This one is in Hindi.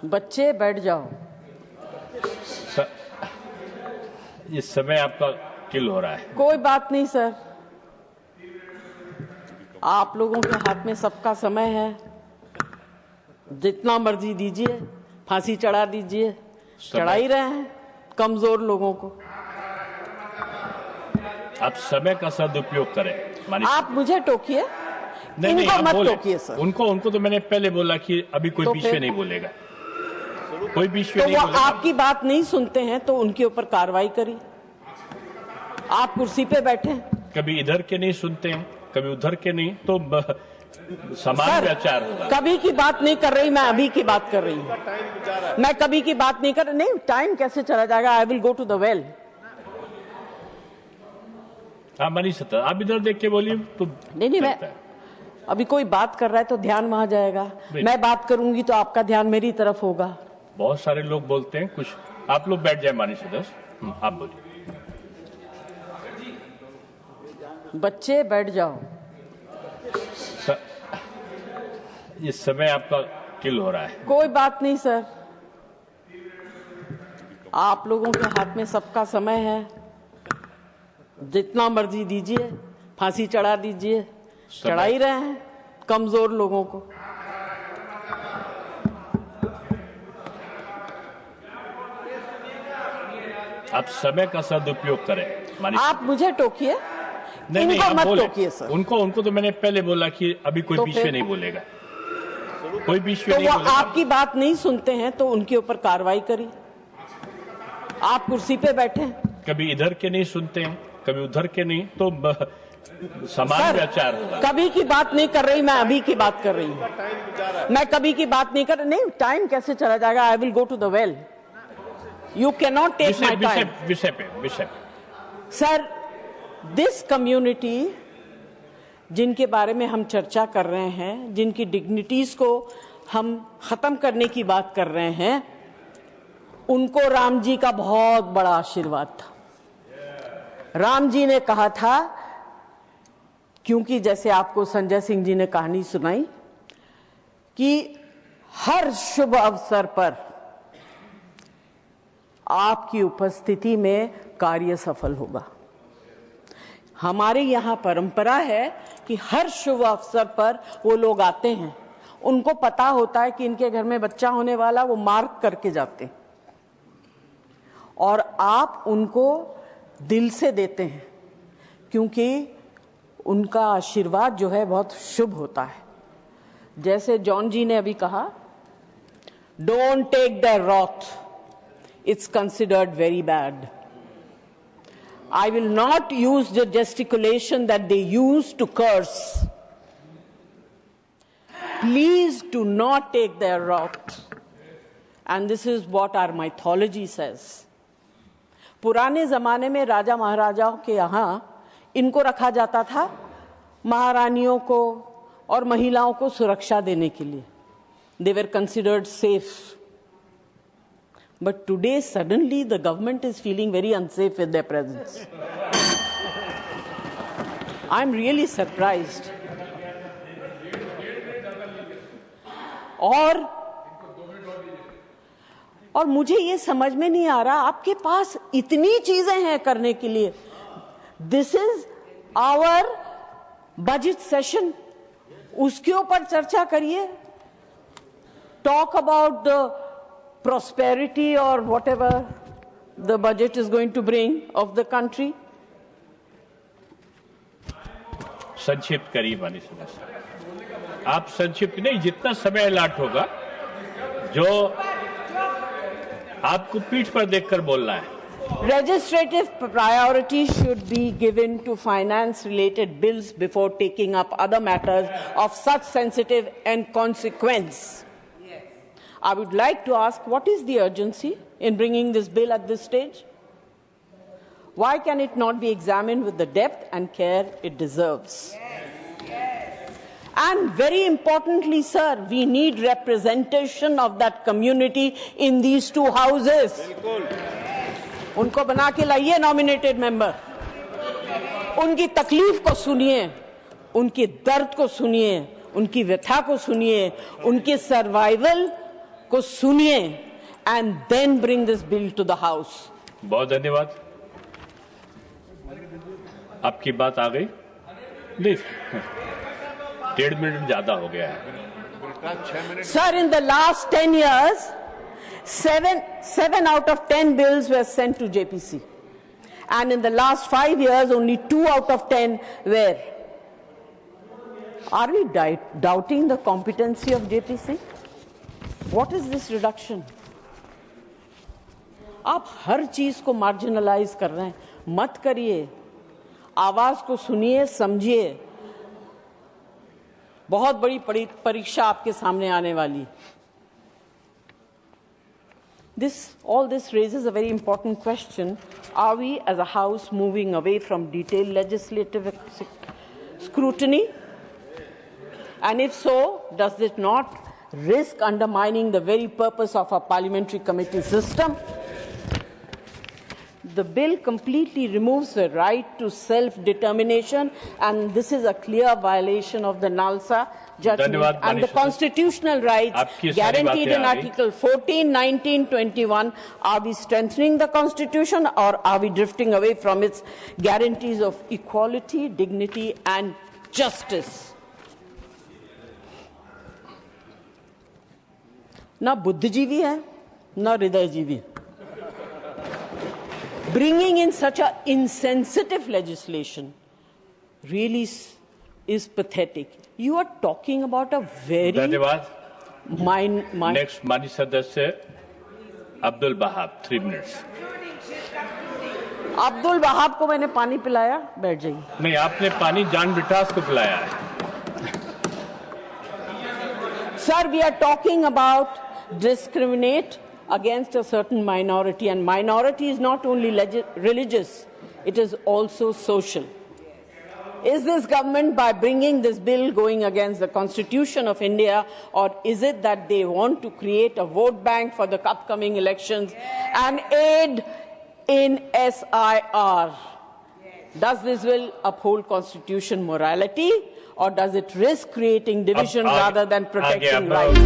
बच्चे बैठ जाओ। इस समय आपका किल हो रहा है। कोई बात नहीं सर, आप लोगों के हाथ में सबका समय है, जितना मर्जी दीजिए, फांसी चढ़ा दीजिए, चढ़ा ही रहे हैं कमजोर लोगों को। आप समय का सदुपयोग करें। आप मुझे टोकिए, इनको मत टोकिए सर। उनको तो मैंने पहले बोला कि अभी कोई बीच में नहीं बोलेगा, कोई बीच में तो नहीं वो बोलेगा। आपकी बात नहीं सुनते हैं तो उनके ऊपर कार्रवाई करिए। आप कुर्सी पे बैठे हैं, कभी इधर के नहीं सुनते हैं, कभी उधर के नहीं, तो समान विचार होगा। कभी की बात नहीं कर रही, मैं अभी की बात कर रही हूँ। मैं कभी की बात नहीं कर रही। नहीं, टाइम कैसे चला जाएगा? I will go to the well. हाँ मनीष सत्ता, आप इधर देख के बोलिए तो। नहीं, मैं अभी कोई बात कर रहा है तो ध्यान वहां जाएगा, मैं बात करूंगी तो आपका ध्यान मेरी तरफ होगा। बहुत सारे लोग बोलते हैं, कुछ आप लोग बैठ जाए मनीष सत्ता, आप बोलिए। बच्चे बैठ जाओ। इस समय आपका किल हो रहा है। कोई बात नहीं सर, आप लोगों के हाथ में सबका समय है, जितना मर्जी दीजिए, फांसी चढ़ा दीजिए, चढ़ा ही रहे हैं कमजोर लोगों को। आप समय का सदुपयोग करें। आप मुझे टोकिए, इनको मत टोकिए सर। उनको तो मैंने पहले बोला कि अभी कोई बीच में नहीं बोलेगा, कोई बीच में तो नहीं वो बोलेगा। आपकी बात नहीं सुनते हैं तो उनके ऊपर कार्रवाई करिए। आप कुर्सी पे बैठे हैं, कभी इधर के नहीं सुनते हैं, कभी उधर के नहीं, तो समान विचार होगा। कभी की बात नहीं कर रही, मैं अभी की बात कर रही हूँ। मैं कभी की बात नहीं कर रही। नहीं, टाइम कैसे चला जाएगा? I will go to the well. You can not take my time. विषय पे सर, दिस कम्युनिटी जिनके बारे में हम चर्चा कर रहे हैं, जिनकी डिग्निटीज को हम खत्म करने की बात कर रहे हैं, उनको राम जी का बहुत बड़ा आशीर्वाद था। राम जी ने कहा था, क्योंकि जैसे आपको संजय सिंह जी ने कहानी सुनाई कि हर शुभ अवसर पर आपकी उपस्थिति में कार्य सफल होगा। हमारे यहाँ परंपरा है कि हर शुभ अवसर पर वो लोग आते हैं, उनको पता होता है कि इनके घर में बच्चा होने वाला, वो मार्क करके जाते हैं और आप उनको दिल से देते हैं, क्योंकि उनका आशीर्वाद जो है बहुत शुभ होता है। जैसे जॉन जी ने अभी कहा, don't take the wrath, it's considered very bad. I will not use the gesticulation that they use to curse. Please do not take their wrath. And this is what our mythology says. पुराने जमाने में राजा महाराजाओं के यहाँ इनको रखा जाता था महारानियों को और महिलाओं को सुरक्षा देने के लिए। They were considered safe. But today, suddenly, the government is feeling very unsafe with their presence. I'm really surprised. और मुझे ये समझ में नहीं आ रहा, आपके पास इतनी चीजें हैं करने के लिए। This is our budget session. उसके ऊपर चर्चा करिए. Talk about the prosperity or whatever the budget is going to bring of the country. संक्षिप्त करिए मनीष सत्ता, आप संक्षिप्त नहीं, जितना समय अलॉट होगा, जो आपको पीठ पर देखकर बोलना है। Legislative priority should be given to finance related bills before taking up other matters of such sensitive and consequence. I would like to ask, what is the urgency in bringing this bill at this stage? Why can it not be examined with the depth and care it deserves? And very importantly, sir, we need representation of that community in these two houses. उनको बना के लाइए nominated member. उनकी तकलीफ को सुनिए, उनके दर्द को सुनिए, उनकी व्यथा को सुनिए, उनके सर्वाइवल को सुनिए and then bring this bill to the house. बहुत धन्यवाद। आपकी बात आ गई? नहीं, 1.5 मिनट ज्यादा हो गया है। Sir, in the last 10 years, 7 out of 10 bills were sent to JPC. And in the last 5 years, only 2 out of 10 were. Are we doubting the competency of JPC? What is this reduction? आप हर चीज को मार्जिनलाइज कर रहे हैं, मत करिए। आवाज को सुनिए, समझिए। बहुत बड़ी परीक्षा आपके सामने आने वाली। All this raises a very important question. Are we as a House moving away from detailed legislative scrutiny? And if so, does it not risk undermining the very purpose of our parliamentary committee system? The bill completely removes the right to self-determination, and this is a clear violation of the NALSA judgment and the constitutional rights guaranteed in Article 14, 19, 21. Are we strengthening the Constitution, or are we drifting away from its guarantees of equality, dignity, and justice? ना बुद्धिजीवी है, ना हृदयजीवी। Bringing in such an insensitive legislation really is pathetic. You are talking about a very Next, माननीय सदस्य अब्दुल वहाब, 3 minutes. अब्दुल वहाब को मैंने पानी पिलाया, बैठ जाइए। नहीं, आपने पानी जान ब्रिटास को पिलाया है। Sir, we are talking about discriminate against a certain minority, and minority is not only religious, it is also social. Is this government, by bringing this bill, going against the Constitution of India, or is it that they want to create a vote bank for the upcoming elections and aid in SIR? Does this bill uphold constitution morality, or does it risk creating division rather than protecting rights?